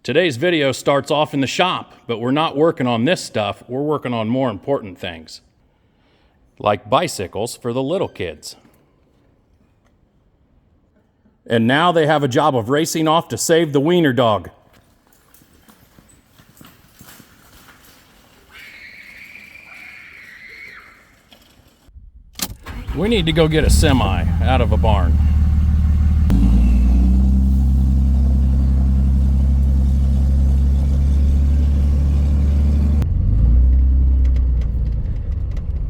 Today's video starts off in the shop, but we're not working on this stuff. We're working on more important things, like bicycles for the little kids. And now they have a job of racing off to save the wiener dog. We need to go get a semi out of a barn.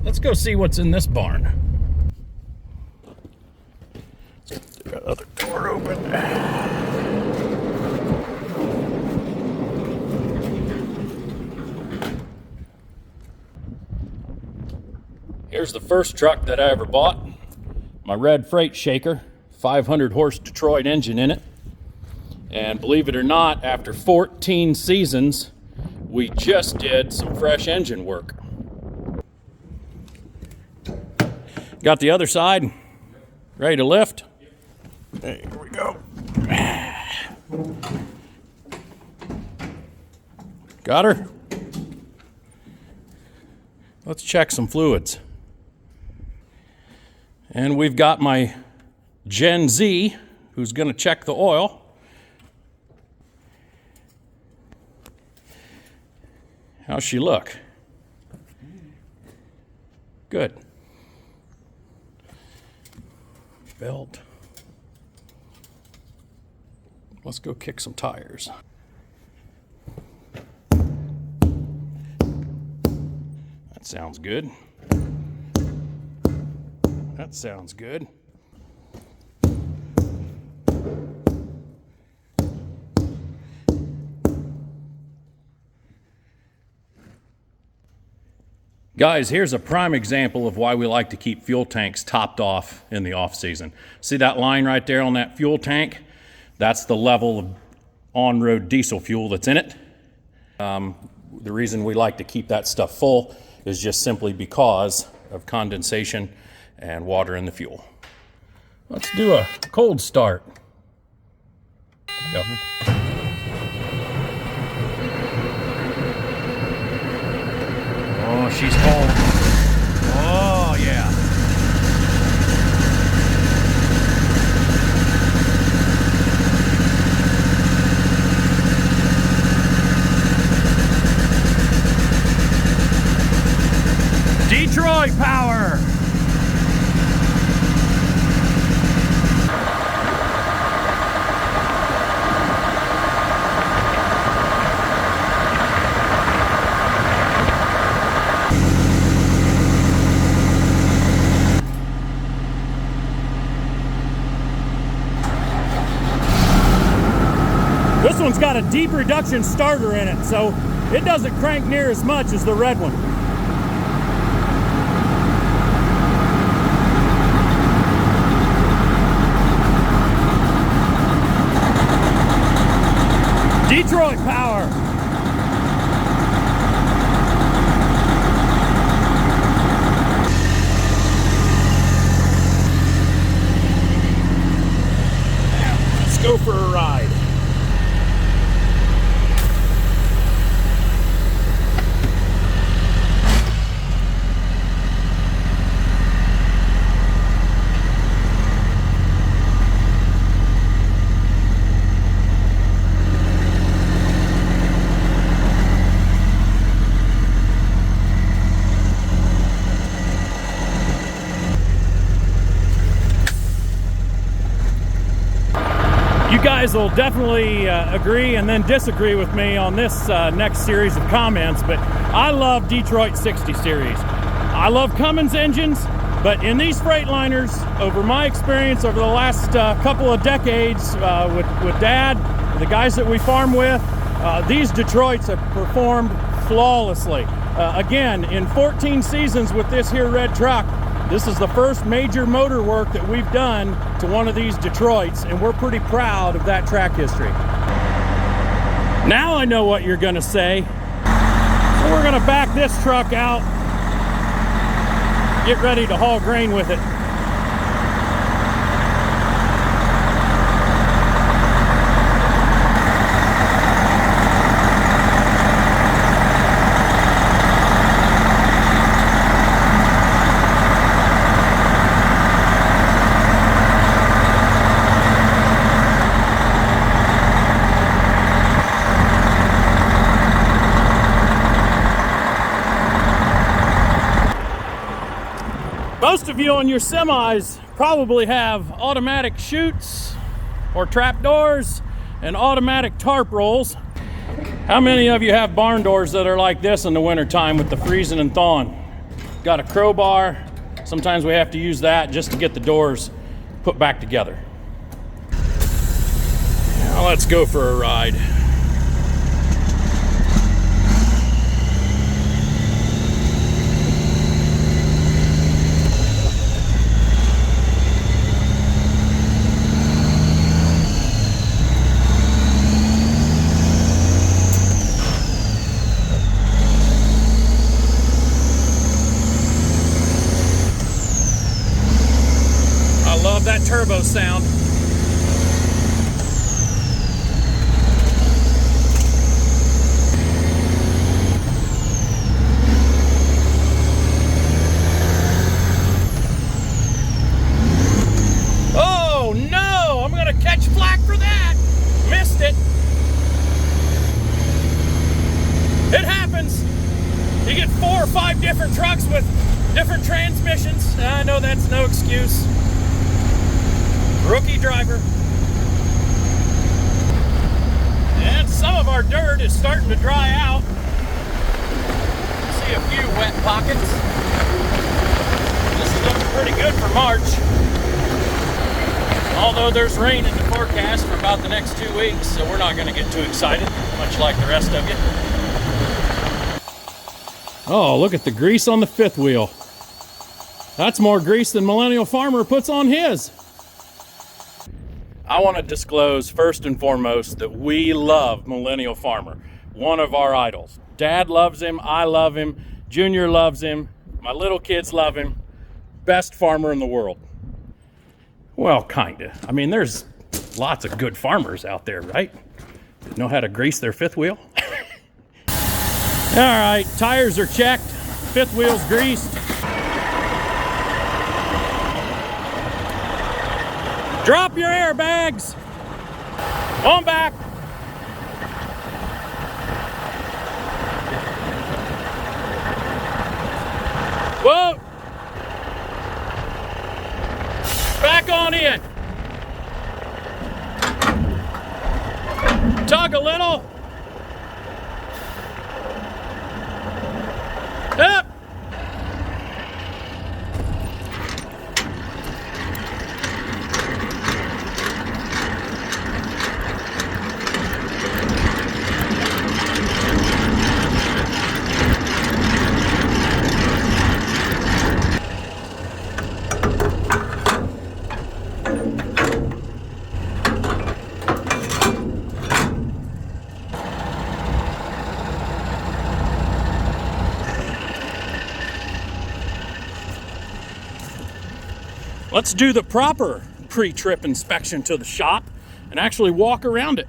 Let's go see what's in this barn. Let's get the other door open. Here's the first truck that I ever bought. My red freight shaker, 500 horse Detroit engine in it. And believe it or not, after 14 seasons, we just did some fresh engine work. Got the other side ready to lift. Here we go. Got her. Let's check some fluids. And we've got my Gen Z who's going to check the oil. How's she look? Good. Belt. Let's go kick some tires. That sounds good. That sounds good. Guys, here's a prime example of why we like to keep fuel tanks topped off in the off season. See that line right there on that fuel tank? That's the level of on-road diesel fuel that's in it. The reason we like to keep that stuff full is just simply because of condensation and water in the fuel. Let's do a cold start. Yep. Oh, she's cold. Oh, yeah. Detroit power. This one's got a deep reduction starter in it, so it doesn't crank near as much as the red one. Detroit power. Let's go for a ride. You guys will definitely agree and then disagree with me on this next series of comments, but I love Detroit 60 series. I love Cummins engines, but in these Freightliners, over my experience over the last couple of decades with Dad, the guys that we farm with, these Detroits have performed flawlessly. Again, in 14 seasons with this here red truck, this is the first major motor work that we've done to one of these Detroits, and we're pretty proud of that track history. Now I know what you're gonna say. So we're gonna back this truck out, get ready to haul grain with it. Most of you on your semis probably have automatic chutes or trap doors and automatic tarp rolls. How many of you have barn doors that are like this in the wintertime with the freezing and thawing? Got a crowbar. Sometimes we have to use that just to get the doors put back together. Now let's go for a ride. Love that turbo sound. Oh no, I'm gonna catch flack for that. Missed it. It happens. You get 4 or 5 different trucks with different transmissions. I know that's no excuse. Rookie driver. And some of our dirt is starting to dry out. See a few wet pockets. This is looking pretty good for March. Although there's rain in the forecast for about the next 2 weeks, so we're not going to get too excited, much like the rest of you. Oh, look at the grease on the fifth wheel. That's more grease than Millennial Farmer puts on his. I want to disclose first and foremost that we love Millennial Farmer, one of our idols. Dad loves him, I love him, Junior loves him, my little kids love him. Best farmer in the world. Well, kinda. I mean, there's lots of good farmers out there, right? That know how to grease their fifth wheel. All right, tires are checked, fifth wheel's greased. Drop your airbags. On back. Whoa. Back on in. Tug a little. Up. Let's do the proper pre-trip inspection to the shop and actually walk around it.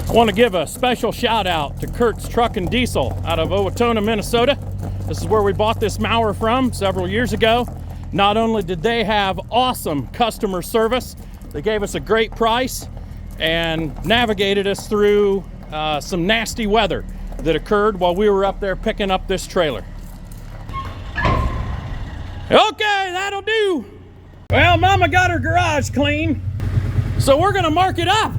I want to give a special shout out to Kurt's Truck and Diesel out of Owatonna, Minnesota. This is where we bought this mower from several years ago. Not only did they have awesome customer service, they gave us a great price and navigated us through some nasty weather that occurred while we were up there picking up this trailer. Okay, that'll do. Well, Mama got her garage clean, so we're gonna mark it up.